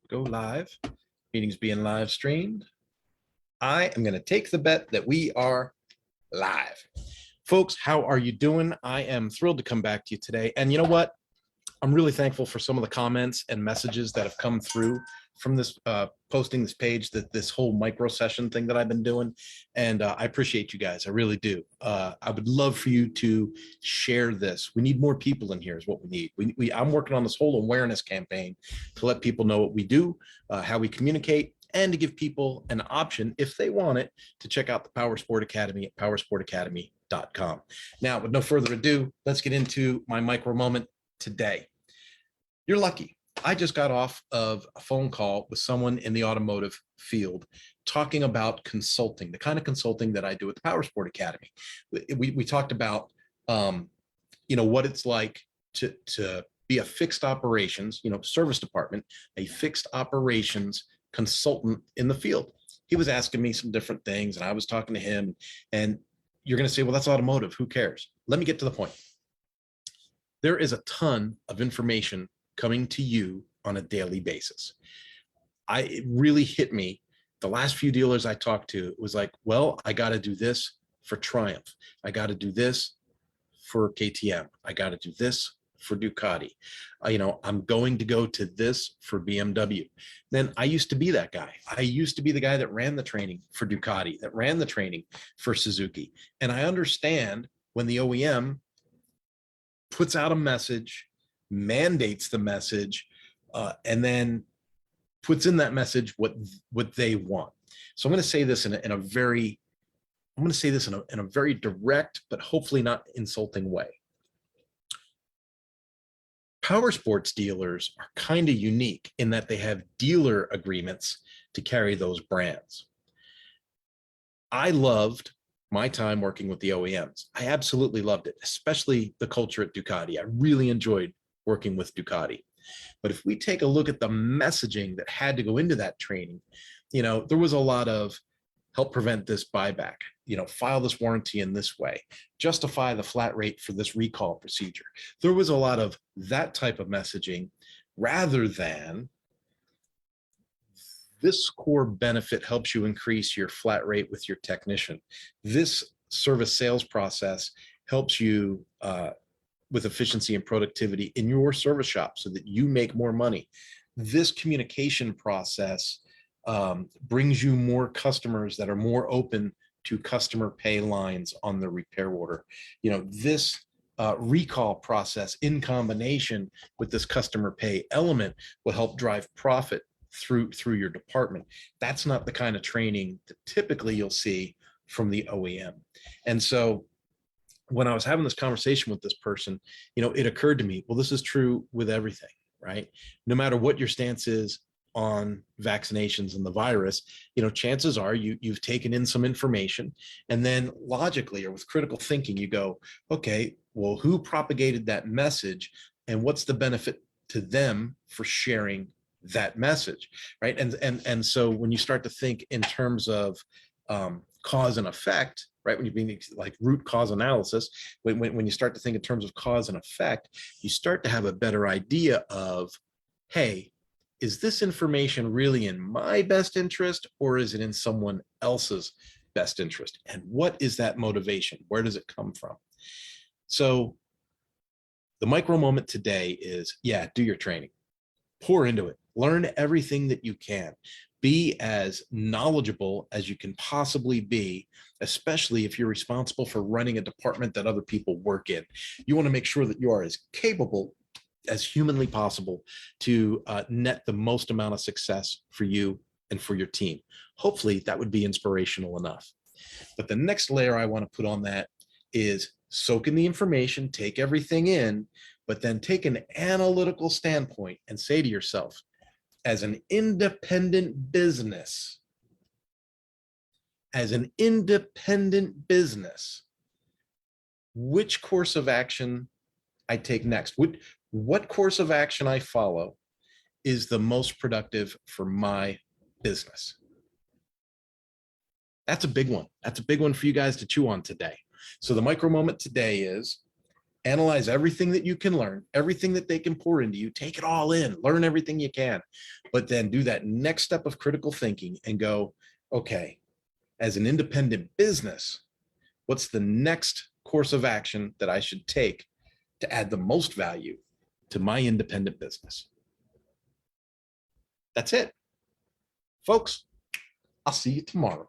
Go live. Meeting's being live streamed. I am going to take the bet that we are live. Folks, how are you doing? I am thrilled to come back to you today. And you know what? I'm really thankful for some of the comments and messages that have come through from this posting this page, that this whole micro session thing that I've been doing. And I appreciate you guys. I really do. I would love for you to share this. We need more people in here is what we need. I'm working on this whole awareness campaign to let people know what we do, how we communicate, and to give people an option, if they want it, to check out the Powersport Academy at powersportacademy.com. Now, with no further ado, let's get into my micro moment today. You're lucky. I just got off of a phone call with someone in the automotive field talking about consulting, the kind of consulting that I do at the Powersport Academy. We talked about, what it's like to be a fixed operations, service department, a fixed operations consultant in the field. He was asking me some different things and I was talking to him, and you're going to say, well, that's automotive. Who cares? Let me get to the point. There is a ton of information coming to you on a daily basis. It really hit me. The last few dealers I talked to, it was like, well, I got to do this for Triumph. I got to do this for KTM. I got to do this for Ducati. I'm going to go to this for BMW. Then I used to be that guy. I used to be the guy that ran the training for Ducati, that ran the training for Suzuki. And I understand when the OEM puts out a message, mandates the message, and then puts in that message what they want. So I'm going to say this in a very direct, but hopefully not insulting way. Powersports dealers are kind of unique in that they have dealer agreements to carry those brands. I loved my time working with the OEMs. I absolutely loved it, especially the culture at Ducati. I really enjoyed working with Ducati. But if we take a look at the messaging that had to go into that training, there was a lot of help prevent this buyback, file this warranty in this way, justify the flat rate for this recall procedure. There was a lot of that type of messaging rather than this core benefit helps you increase your flat rate with your technician. This service sales process helps you with efficiency and productivity in your service shop so that you make more money. This communication process brings you more customers that are more open to customer pay lines on the repair order. This recall process in combination with this customer pay element will help drive profit through your department. That's not the kind of training that typically you'll see from the OEM. And so when I was having this conversation with this person, it occurred to me, well, this is true with everything, right? No matter what your stance is on vaccinations and the virus, chances are you've taken in some information, and then logically or with critical thinking, you go, okay, well, who propagated that message and what's the benefit to them for sharing that message, right? And so when you start to think in terms of cause and effect, right? When you're being like root cause analysis, when you start to think in terms of cause and effect, you start to have a better idea of, hey, is this information really in my best interest or is it in someone else's best interest? And what is that motivation? Where does it come from? So the micro moment today is, do your training, pour into it, learn everything that you can. Be as knowledgeable as you can possibly be, especially if you're responsible for running a department that other people work in. You want to make sure that you are as capable as humanly possible to net the most amount of success for you and for your team. Hopefully that would be inspirational enough. But the next layer I want to put on that is soak in the information, take everything in, but then take an analytical standpoint and say to yourself, as an independent business, which course of action I take next, what course of action I follow is the most productive for my business. That's a big one. That's a big one for you guys to chew on today. So the micro moment today is, Analyze everything that you can learn, everything that they can pour into you, take it all in, learn everything you can, but then do that next step of critical thinking and go, okay, as an independent business, what's the next course of action that I should take to add the most value to my independent business? That's it. Folks, I'll see you tomorrow.